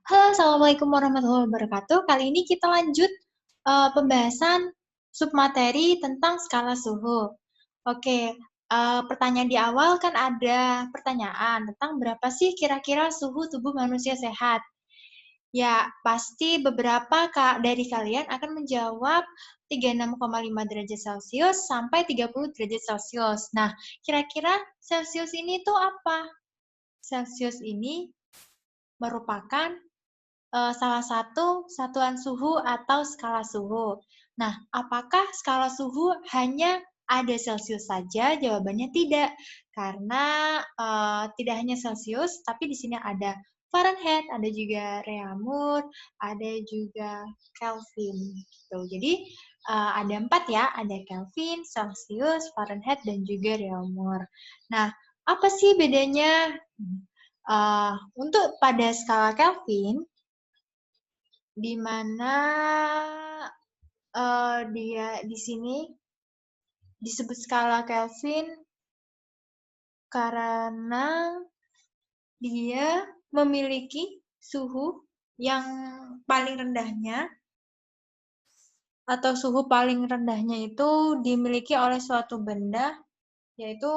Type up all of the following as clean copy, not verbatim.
Halo, Assalamualaikum warahmatullahi wabarakatuh. Kali ini kita lanjut pembahasan submateri tentang skala suhu. Oke, pertanyaan di awal kan ada pertanyaan tentang berapa sih kira-kira suhu tubuh manusia sehat. Ya, pasti beberapa dari kalian akan menjawab 36,5 derajat Celcius sampai 30 derajat Celcius. Nah, kira-kira Celcius ini tuh apa? Celcius ini merupakan salah satu satuan suhu atau skala suhu. Nah, apakah skala suhu hanya ada Celcius saja? Jawabannya tidak, karena tidak hanya Celcius, tapi di sini ada Fahrenheit, ada juga Reaumur, ada juga Kelvin. Gitu. Jadi ada 4 ya, ada Kelvin, Celsius, Fahrenheit, dan juga Reaumur. Nah, apa sih bedanya? Untuk pada skala Kelvin, di mana dia di sini disebut skala Kelvin karena dia memiliki suhu yang paling rendahnya atau suhu paling rendahnya itu dimiliki oleh suatu benda, yaitu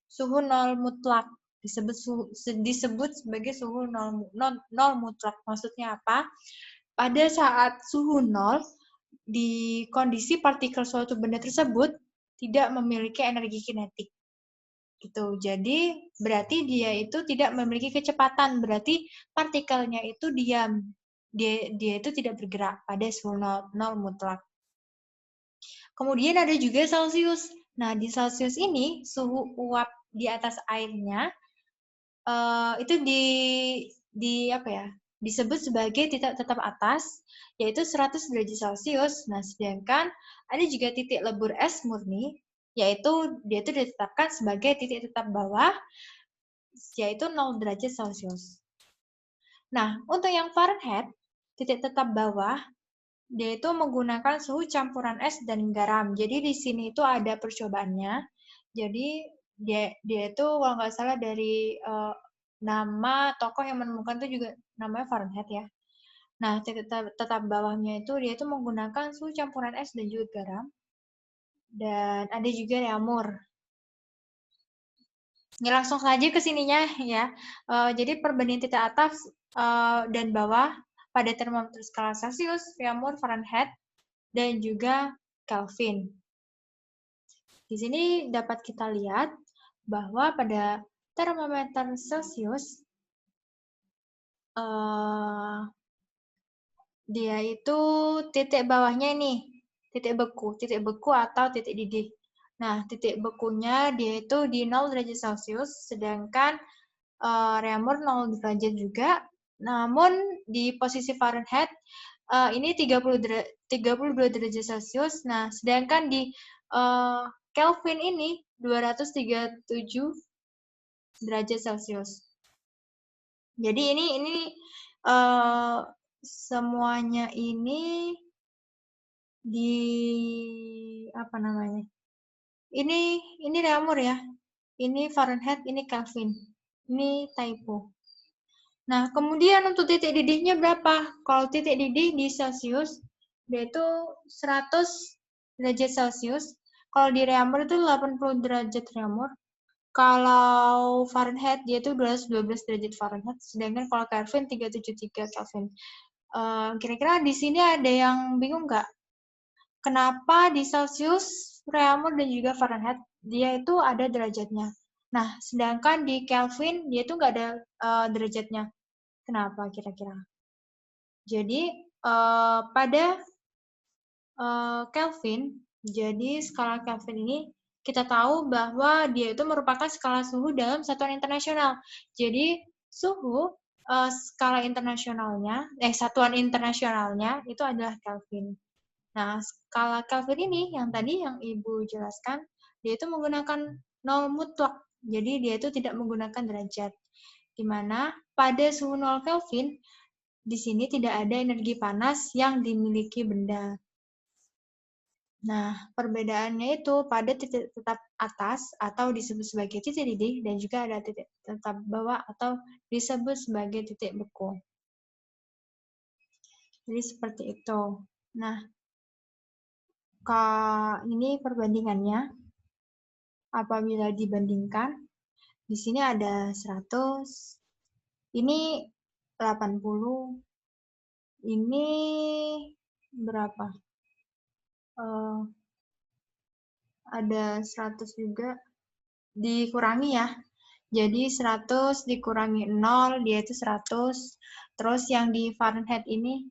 suhu nol mutlak. Disebut sebagai suhu nol mutlak. Maksudnya apa? Pada saat suhu nol, di kondisi partikel suatu benda tersebut tidak memiliki energi kinetik. Gitu. Jadi berarti dia itu tidak memiliki kecepatan, berarti partikelnya itu diam. Dia itu tidak bergerak pada suhu nol mutlak. Kemudian ada juga Celcius. Nah, di Celcius ini suhu uap di atas airnya itu apa ya? Disebut sebagai titik tetap atas, yaitu 100 derajat Celcius. Nah, sedangkan ada juga titik lebur es murni, yaitu dia itu ditetapkan sebagai titik tetap bawah, yaitu 0 derajat Celcius. Nah, untuk yang Fahrenheit, titik tetap bawah, dia itu menggunakan suhu campuran es dan garam. Jadi di sini itu ada percobaannya. Jadi dia itu kalau nggak salah dari nama tokoh yang menemukan itu juga namanya Fahrenheit ya. Nah, tetap bawahnya itu dia itu menggunakan suhu campuran es dan juga garam. Dan ada juga Reaumur. Ya, langsung saja ke sininya ya. Jadi perbandingan titik atas dan bawah pada termometer skala Celsius, Reaumur, Fahrenheit, dan juga Kelvin. Di sini dapat kita lihat bahwa pada termometer Celsius dia itu titik bawahnya nih, titik beku atau titik didih. Nah, titik bekunya dia itu di 0 derajat Celcius, sedangkan Reaumur 0 derajat juga. Namun di posisi Fahrenheit ini 32 derajat Celcius. Nah, sedangkan di Kelvin ini 237 derajat Celcius. Jadi ini semuanya ini di apa namanya? Ini Reaumur ya. Ini Fahrenheit, ini Kelvin. Ini typo. Nah, kemudian untuk titik didihnya berapa? Kalau titik didih di Celcius, dia itu 100 derajat Celcius. Kalau di Reaumur itu 80 derajat Reaumur. Kalau Fahrenheit, dia itu 212 derajat Fahrenheit. Sedangkan kalau Kelvin, 373 Kelvin. Kira-kira di sini ada yang bingung nggak? Kenapa di Celcius, Reaumur, dan juga Fahrenheit, dia itu ada derajatnya. Nah, sedangkan di Kelvin, dia itu nggak ada derajatnya. Kenapa kira-kira? Jadi pada Kelvin, jadi skala Kelvin ini kita tahu bahwa dia itu merupakan skala suhu dalam satuan internasional. Jadi suhu skala internasionalnya, satuan internasionalnya itu adalah Kelvin. Nah, skala Kelvin ini yang tadi yang Ibu jelaskan, dia itu menggunakan nol mutlak. Jadi dia itu tidak menggunakan derajat. Di mana pada suhu 0 Kelvin di sini tidak ada energi panas yang dimiliki benda. Nah, perbedaannya itu pada titik tetap atas atau disebut sebagai titik didih dan juga ada titik tetap bawah atau disebut sebagai titik beku. Jadi seperti itu. Nah, ini perbandingannya. Apabila dibandingkan, di sini ada 100, ini 80, ini berapa? Ada 100 juga, dikurangi ya. Jadi 100 dikurangi 0, dia itu 100. Terus yang di Fahrenheit ini,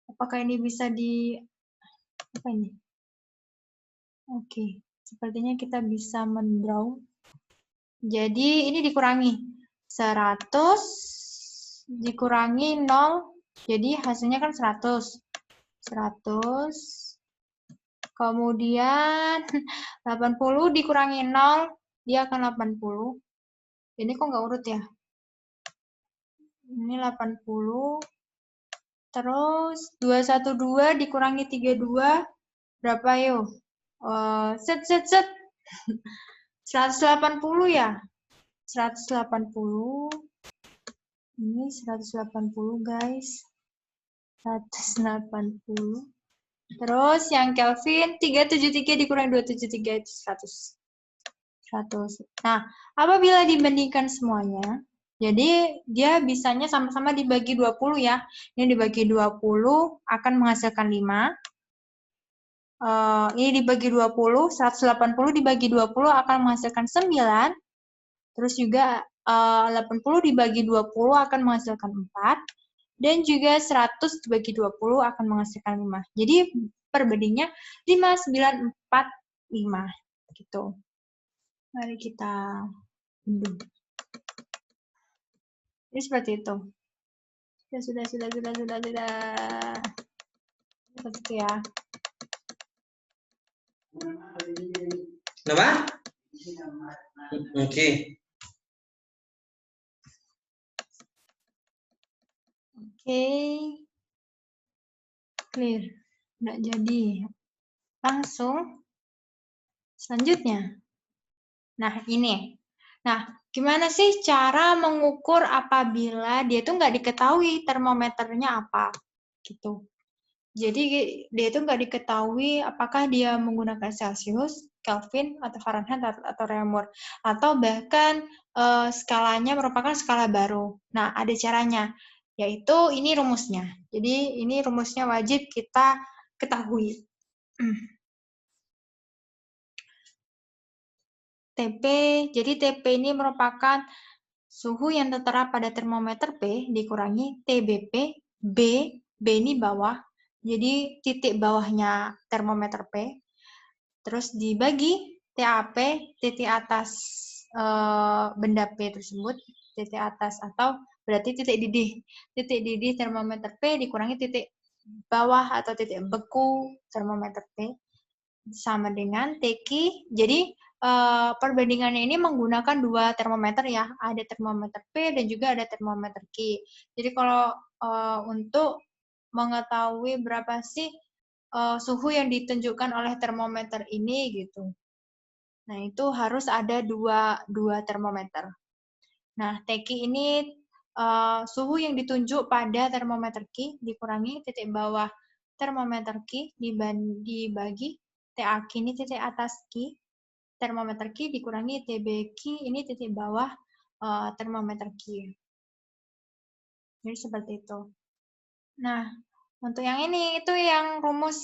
apakah ini bisa apa ini? Oke, sepertinya kita bisa mendraw. Jadi ini dikurangi. 100 dikurangi 0, jadi hasilnya kan 100. 100. Kemudian 80 dikurangi 0, dia akan 80. Ini kok nggak urut ya? Ini 80. Terus 212 dikurangi 32, berapa yuk? Set. 180 ya? 180. Ini 180 guys. 180. Terus yang Kelvin 373 dikurangi 273 itu 100. 100. Nah, apabila dibandingkan semuanya, jadi dia bisanya sama-sama dibagi 20 ya. Ini dibagi 20 akan menghasilkan 5. Ini dibagi 20, 180 dibagi 20 akan menghasilkan 9. Terus juga 80 dibagi 20 akan menghasilkan 4. Dan juga 100 dibagi 20 akan menghasilkan 5. Jadi perbandingannya 5, 9, 4, 5. Gitu. Mari kita unduh. Jadi seperti itu. Sudah. Seperti itu ya. Kenapa? Oke. Clear. Nggak jadi. Langsung. Selanjutnya. Nah, ini. Nah, gimana sih cara mengukur apabila dia tuh nggak diketahui termometernya apa? Gitu. Jadi, dia itu nggak diketahui apakah dia menggunakan Celsius, Kelvin, atau Fahrenheit, atau Reaumur. Atau bahkan skalanya merupakan skala baru. Nah, ada caranya. Yaitu ini rumusnya. Jadi, ini rumusnya wajib kita ketahui. TP, jadi TP ini merupakan suhu yang tertera pada termometer P dikurangi TBP, B ini bawah, jadi titik bawahnya termometer P, terus dibagi TAP, titik atas benda P tersebut, titik atas atau berarti titik didih termometer P dikurangi titik bawah atau titik beku termometer P sama dengan TQ. Jadi perbandingannya ini menggunakan dua termometer ya, ada termometer P dan juga ada termometer Q. Jadi kalau untuk mengetahui berapa sih suhu yang ditunjukkan oleh termometer ini gitu. Nah, itu harus ada dua termometer. Nah, TQ ini suhu yang ditunjuk pada termometer Q dikurangi titik bawah termometer Q dibagi TAQ ini titik atas Q, termometer Q dikurangi TBQ ini titik bawah termometer Q. Jadi seperti itu. Nah, untuk yang ini itu yang rumus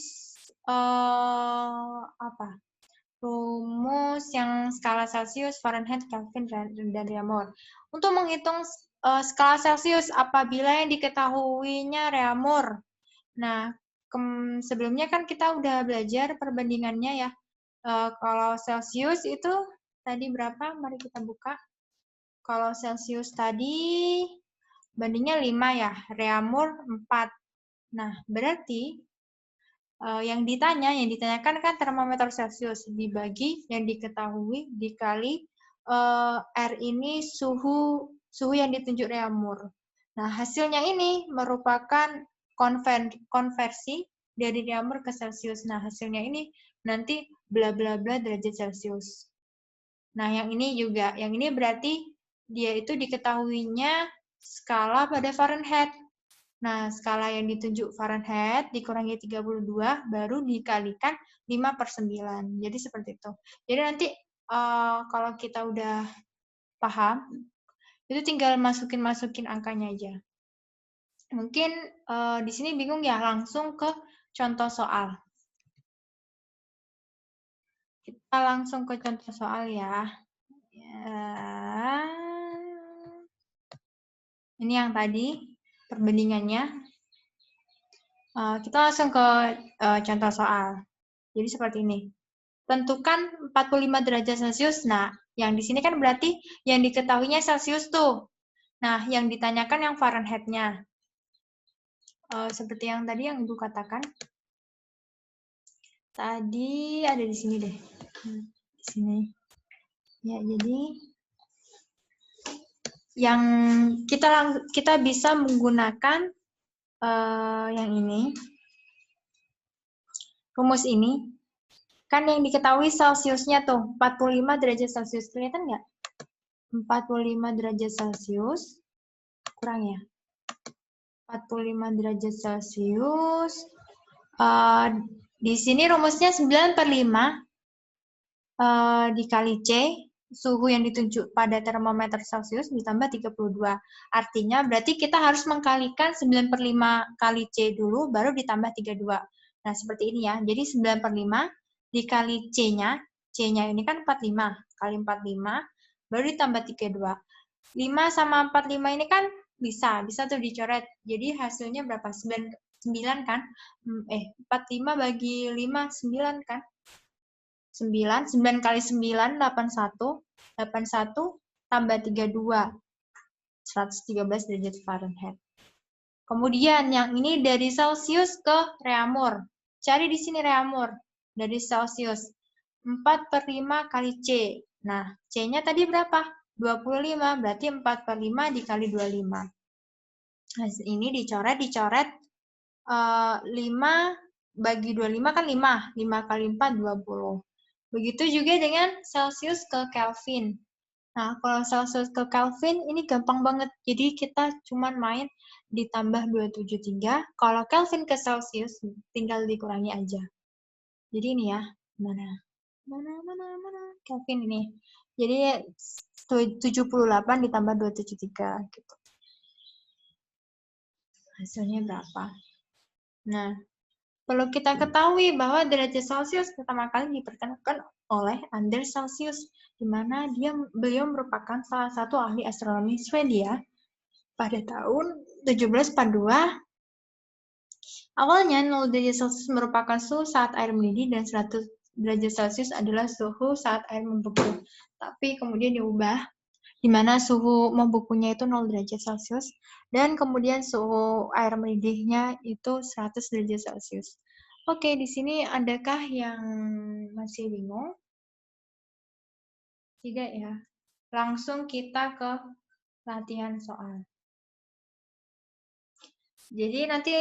rumus yang skala Celsius, Fahrenheit, Kelvin, dan Reaumur. Untuk menghitung skala Celsius apabila yang diketahuinya Reaumur. Nah, sebelumnya kan kita udah belajar perbandingannya ya. Kalau Celsius itu tadi berapa? Mari kita buka. Kalau Celsius tadi bandingnya 5 ya, Reaumur 4. Nah, berarti yang ditanyakan kan termometer Celsius dibagi yang diketahui dikali R ini suhu yang ditunjuk Reaumur. Nah, hasilnya ini merupakan konversi dari Reaumur ke Celsius. Nah, hasilnya ini nanti bla bla bla derajat Celsius. Nah, yang ini juga, yang ini berarti dia itu diketahuinya skala pada Fahrenheit. Nah, skala yang ditunjuk Fahrenheit dikurangi 32 baru dikalikan 5/9. Jadi seperti itu. Jadi nanti kalau kita udah paham, itu tinggal masukin angkanya aja. Mungkin di sini bingung ya, langsung ke contoh soal. Kita langsung ke contoh soal ya. Ini yang tadi perbandingannya. Kita langsung ke contoh soal. Jadi seperti ini. Tentukan 45 derajat Celcius. Nah, yang di sini kan berarti yang diketahuinya Celcius tuh. Nah, yang ditanyakan yang Fahrenheit-nya. Seperti yang tadi yang Ibu katakan. Tadi ada di sini deh. Di sini. Ya, jadi yang kita bisa menggunakan yang ini. Rumus ini. Kan yang diketahui Celciusnya tuh 45 derajat Celcius. Kelihatan nggak? 45 derajat Celcius. Kurang ya? 45 derajat Celcius. Di sini rumusnya 9/5 dikali C, suhu yang ditunjuk pada termometer Celcius ditambah 32. Artinya berarti kita harus mengkalikan 9/5 kali C dulu, baru ditambah 32. Nah, seperti ini ya. Jadi 9/5 dikali C-nya ini kan 45, kali 45, baru ditambah 32. 5 sama 45 ini kan bisa tuh dicoret. Jadi hasilnya berapa? 9 kan? 45 bagi 5, 9 kan? 9 kali 9, 81. 81 tambah 32. 113 derajat Fahrenheit. Kemudian yang ini dari Celcius ke Reaumur. Cari di sini Reaumur. Dari Celcius. 4/5 kali C. Nah, C-nya tadi berapa? 25. Berarti 4/5 dikali 25. Nah, ini dicoret. 5 bagi 25 kan 5. 5 kali 4, 20. Begitu juga dengan Celcius ke Kelvin. Nah, kalau Celcius ke Kelvin ini gampang banget. Jadi kita cuma main ditambah 273. Kalau Kelvin ke Celcius tinggal dikurangi aja. Jadi ini ya. Mana? Kelvin ini. Jadi 78 ditambah 273 gitu. Hasilnya berapa? Nah, perlu kita ketahui bahwa derajat Celcius pertama kali diperkenalkan oleh Anders Celsius, di mana beliau merupakan salah satu ahli astronomi Swedia pada tahun 1742. Awalnya 0 derajat Celcius merupakan suhu saat air mendidih dan 100 derajat Celcius adalah suhu saat air membeku. Tapi kemudian diubah, di mana suhu membekunya itu 0 derajat Celcius, dan kemudian suhu air mendidihnya itu 100 derajat Celcius. Oke, di sini adakah yang masih bingung? Tidak ya. Langsung kita ke latihan soal. Jadi nanti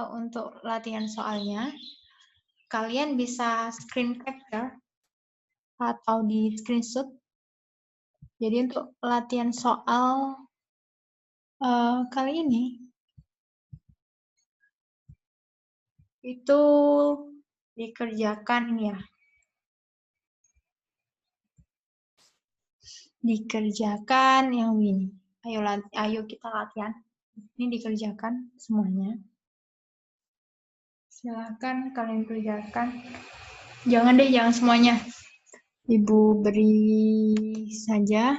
untuk latihan soalnya, kalian bisa screen capture atau di screenshot. Jadi untuk latihan soal kali ini, itu dikerjakan ya. Dikerjakan yang ini. Ayo kita latihan. Ini dikerjakan semuanya. Silakan kalian kerjakan. Jangan semuanya. Ibu beri saja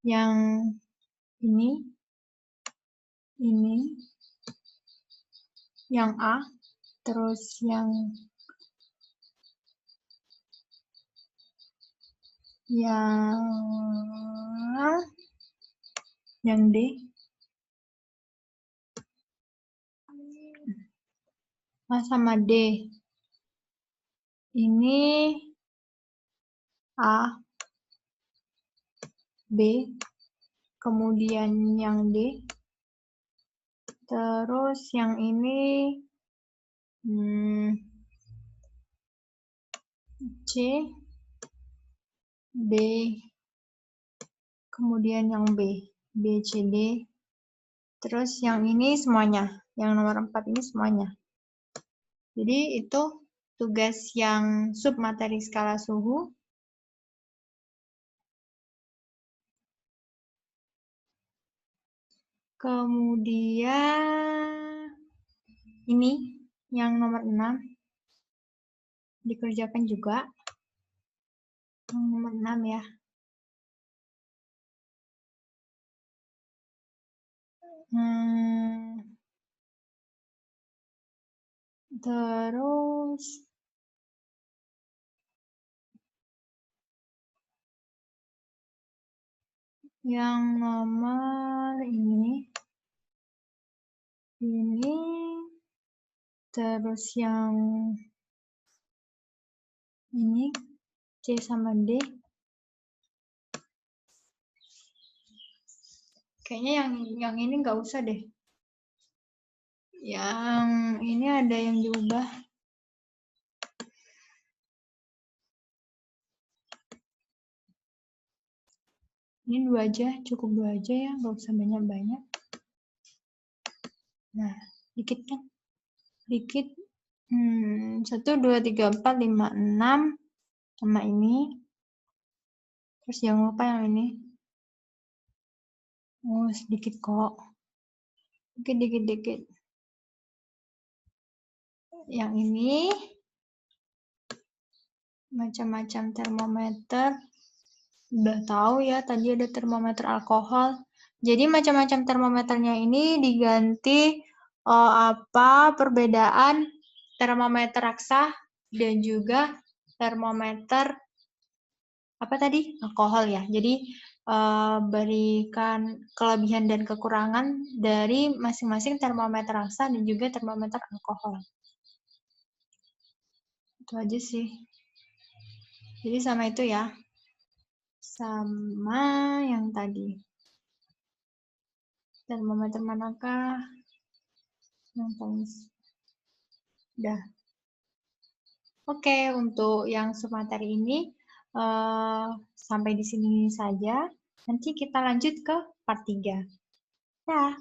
yang ini, yang A, terus yang D, A sama D. Ini A, B, kemudian yang D, terus yang ini C, D, kemudian yang B. B, C, D. Terus yang ini semuanya. Yang nomor 4 ini semuanya. Jadi itu tugas yang submateri skala suhu. Kemudian ini yang nomor 6 dikerjakan juga. Yang nomor 6 ya. Terus yang nomor ini, terus yang ini C sama D. Kayaknya yang ini nggak usah deh. Yang ini ada yang diubah. Ini 2 aja, cukup 2 aja ya, nggak usah banyak-banyak. Nah, dikit kan? Dikit. 1, 2, 3, 4, 5, 6 sama ini. Terus jangan lupa yang ini. Oh, sedikit kok. Dikit. Yang ini macam-macam termometer. Udah tahu ya, tadi ada termometer alkohol. Jadi macam-macam termometernya ini diganti perbedaan termometer raksa dan juga termometer apa tadi? Alkohol ya. Jadi berikan kelebihan dan kekurangan dari masing-masing termometer raksa dan juga termometer alkohol. Itu aja sih. Jadi sama itu ya. Sama yang tadi. Termometer manakah yang paling udah. Oke, untuk yang submateri ini sampai di sini saja. Nanti kita lanjut ke part 3. Dah.